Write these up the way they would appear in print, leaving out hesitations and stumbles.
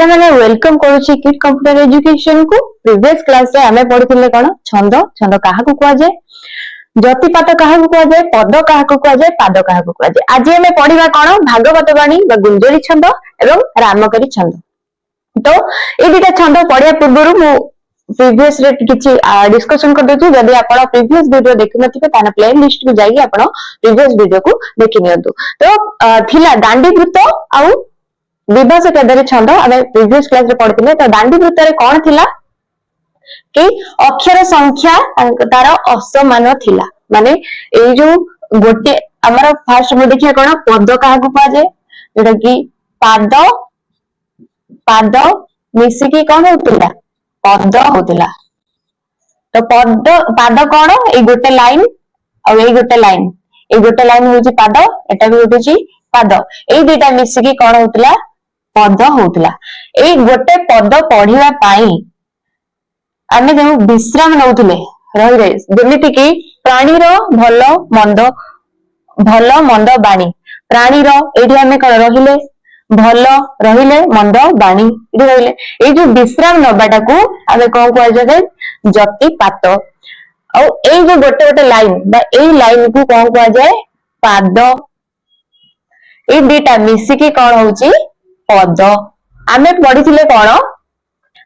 पिला माने वेलकम करूची किड कंप्यूटर एजुकेशन को। प्रीवियस क्लास रे हमें पढिथिले कोन छंद छंद काहा को कुआ जाय, ज्योतिपात काहा को कुआ जाय, पद काहा को कुआ जाय, पाद काहा को कुआ जाय। आज हमें पढिबा कोन भागवत वाणी बा गुंजरी छंद एवं रामकरी छंद। तो ए दुटा छंद पढिया पूर्वरु मु प्रीवियस रे किछि डिस्कशन कर दउछु। जदि आपण प्रीवियस वीडियो देखि नथिबे ताना प्ले लिस्ट को जाई आपण प्रीवियस वीडियो को देखि नियंतु। तो थिला दांडी वृत्त आ विभास केदारी छंद आमे प्रीवियस क्लास रे पढिथिले। तो दांडी वृत्त रे कोन थिला कि अक्षर संख्या तार असमान थिला। माने एई जो गोटे हमर फर्स्ट में देखिया कोन पद काहा को पा जाय, जेटा कि पाद पाद मिसिकी कोन होतिला पद होतिला। तो पद पाद कोन ए गोटे लाइन और ए गोटे लाइन, ए गोटे लाइन होची पाद, एटा भी होची पाद, ए दुटा मिसिकी कोन होतिला पद होतिला। ए गोटे पद पढिबा पाई आमे जो विश्राम नउथिले रहि रहि, जेमिति कि प्राणी रो भलो मंद बाणी, प्राणी रो एठी आमे कोन रहिले भलो रहिले मंद बाणी एठी रहिले। ए जो विश्राम नबाटा को आमे कोन कुआ जाय जतिपात। औ ए जो गोटे गोटे लाइन बा ए लाइन को कोन कुआ जाय पाद। ए दुटा मिसिकी कोन होची पद। आमे पढिथिले कोन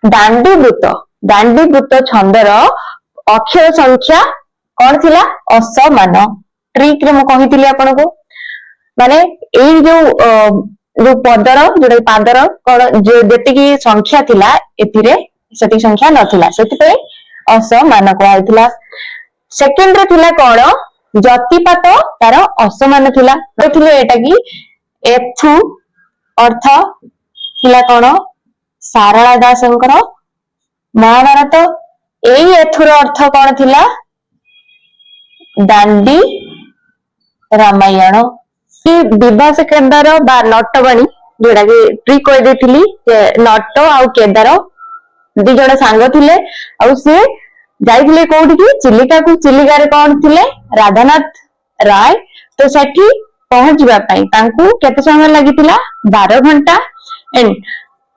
दांडी वृत्त, दांडी वृत्त छंदर अक्षर संख्या कोन थिला असमान। ट्रिक रे म कहिथिले आपन को माने एई जो पदर जोडे पादर कोन जेति की संख्या थिला एथिरे सेति संख्या नथिला, सेति पे असमान कहैथिला। सेकंड रे थिला कोन जतिपात तार असमान थिला। देखिले एटा की एथु अर्थ थिला कोन सारला दासंकर महाभारत। एई एथुर अर्थ कोन थिला दांडी रामायण। कि विभास केदार बा नटवाणी जोडा कि ट्रिक कहि देथिली नट आ केदार दि जण सांग थिले आ से जाइथिले कोठी कि चिलिका को। चिलिका रे कोन थिले राधानाथ राय। तो सेठी पहुंचबा पई तांकू केते समय लागितिला 12 घंटा। एंड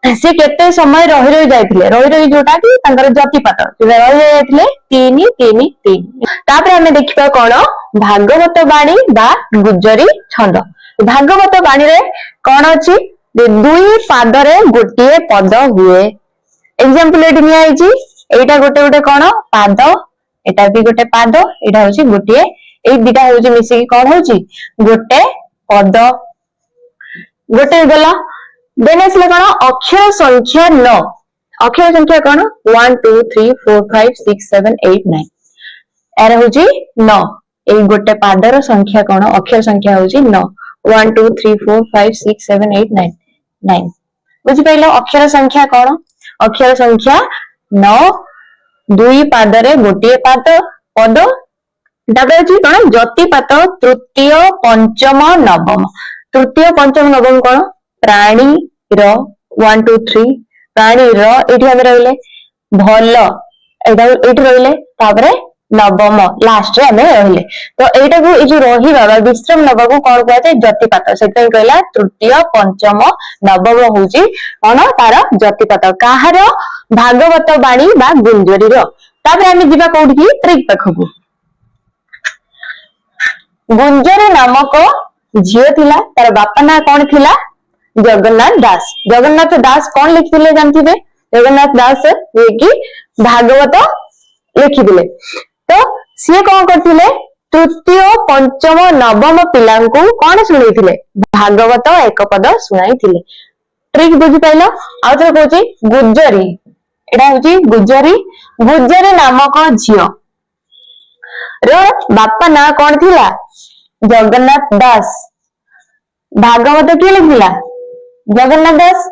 से केते समय रहि रहि जोटा कि तांकर जतिपात रहि जायथिले 3-3-3। तापर हमें देखिबा कोन भागवत वाणी बा गुजरी छंद। भागवत वाणी रे कोन अछि दुई पाद रे गोटिए पद हुए। एग्जांपल एठी निया आइछि, एटा गोटे गोटे कोन पाद, एटा भी गोटे पाद, एटा होछि गोटिए, एई दिटा होछि मिसिकी कोन होछि गोटे पद। गोटे गला देन असले कोन अक्षर संख्या 9। अक्षर संख्या कोन 1 2 3 4 5 6 7 8 9 एरा होछि 9। एई गोटे पादर संख्या कोन अक्षर संख्या होछि 9 1 2 3 4 5 6 7 8 9 9। बुझि पाइलो अक्षर संख्या कोन अक्षर संख्या 9 दुई पादरे गोटिए पाद पद। तापर अछि कोन जतिपात तृतीय पंचम नवम। तृतीय पंचम नवम कोन प्राणी रो 1 2 3 प्राणी रो एठी हम रहले भलो एटा एठी रहले। तापर नवम लास्ट रे हमें रहले। तो एटा को ए जो रही बाबा विश्राम नबा को कोन कहै छै जतिपात। सेतै कहला तृतीय पंचम नवम होउची कोन तार जतिपात काहार भागवत वाणी बा गुंजरी रो। तापर हमें जिबा कोठी की ट्रिक पाखकू। गुंजरी नामक झियो थिला, तार बापा ना कोन थिला जगन्नाथ दास। जगन्नाथ दास कौन लिखिले जानथिबे, जगन्नाथ दास ये कि भागवत लिखिले। तो सी कौन करथिले तृतीय पंचम नवम पिलांकु कौन सुनैथिले भागवत एक पद सुनाइथिले। ट्रिक बुझि पाइलो। आ तो कहूची गुजरी, एटा होची गुजरी। गुजरी नामक झियो रो बापा ना कौन थिला जगन्नाथ दास। भागवत किए लिखिला जगन्नाथ दास।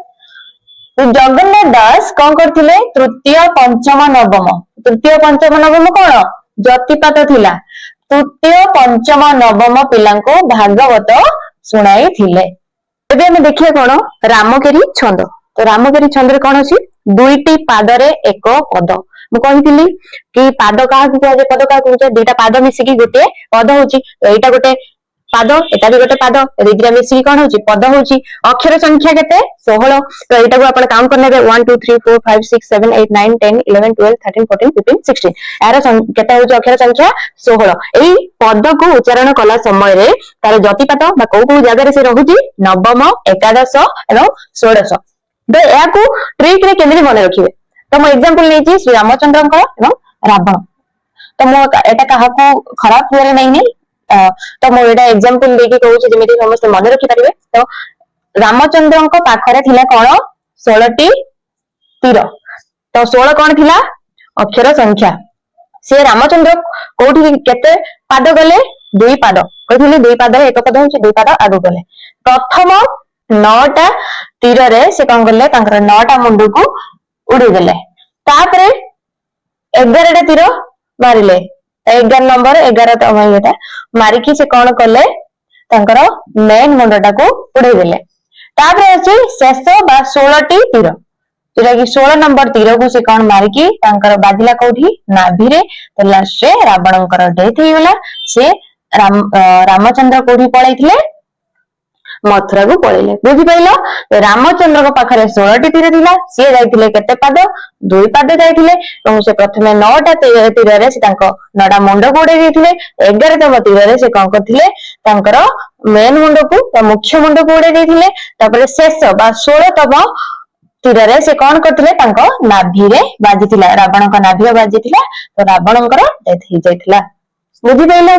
तो जगन्नाथ दास कौन करथिले तृतीय पंचम नवम। तृतीय पंचम नवम कोन जतिपात थिला। तृतीय पंचम नवम पिलांको भागवत सुनाई थिले। एबे हम देखिए कोन रामकेरी छंद। तो रामकेरी छंद रे कोन अछि दुईटी पादरे एक पद। मु कहिथिली कि पाद काहा को कहै पद काहा को दुईटा पाद मिसिकी गोटे पद होची। तो एटा गोटे पाद एटा भी गोटे पाद एदिरा मिसिकी कौन होची पद होची अक्षर संख्या केते 16 तो एटा को आपण काउंट करने 1 2 3 4 5 6 7 8 9 10 11 12 13 14 15 16 यार केते होची अक्षर संख्या 16 एई पद को उच्चारण कला समय रे तार जतिपात बा को जगह रे से रहुची नवम एकादश एवं षोडश तो या को ट्रिक रे केमि मन रखिबे तो मो एग्जांपल लेची श्री रामचंद्र को एवं रावण तो मो एटा काहा को खराब करे नहीं तो मो एटा एग्जांपल देके कहूची जेमिति समस्त मन रखि परिबे तो रामचंद्र को पाखरे थिला कोन 16 टी तीर तो 16 कोन थिला अक्षर संख्या से रामचंद्र कोठी केते पाद गले दुई पाद कहिली दुई पाद एक पाद होची दुई पाद आगु गले प्रथम 9टा तीर रे से कोन गले तांकर 9टा मुंडू को उड़ी गले तापरे 11टा तीर मारिले 11 नंबर 11 तमयटा मारिकी से कौन कले तांकर मेन मुंडटा को उड़े देले तापरे अछि शेष बा 16 टी तीर जेटा कि 16 नंबर तीर को से कौन मारिकी तांकर बाजिला कोठी नाभि रे तो लास्ट रे रावणकर डेथ ही होला से रामचंद्र कोठी पळैथिले मथुरा को पळैले बुझि पाइलो रामचंद्र को पाखरे 16 टी तीर थिला से जाइथिले केते पाद दुई पाद जाइथिले और से प्रथमे 9टा तीर रे से तांको 9टा मुंड को उड़े देथिले 11तम तीर रे से कोन करथिले तांकर मेन मुंड को मुख्य मुंड को उड़े देथिले तापर शेष बा 16तम तीर रे से कोन करथिले तांको नाभि रे बाजिथिला रावण को नाभि रे बाजिथिला तो रावणकर डेथ ही जाइथिला बुझि पाइलो।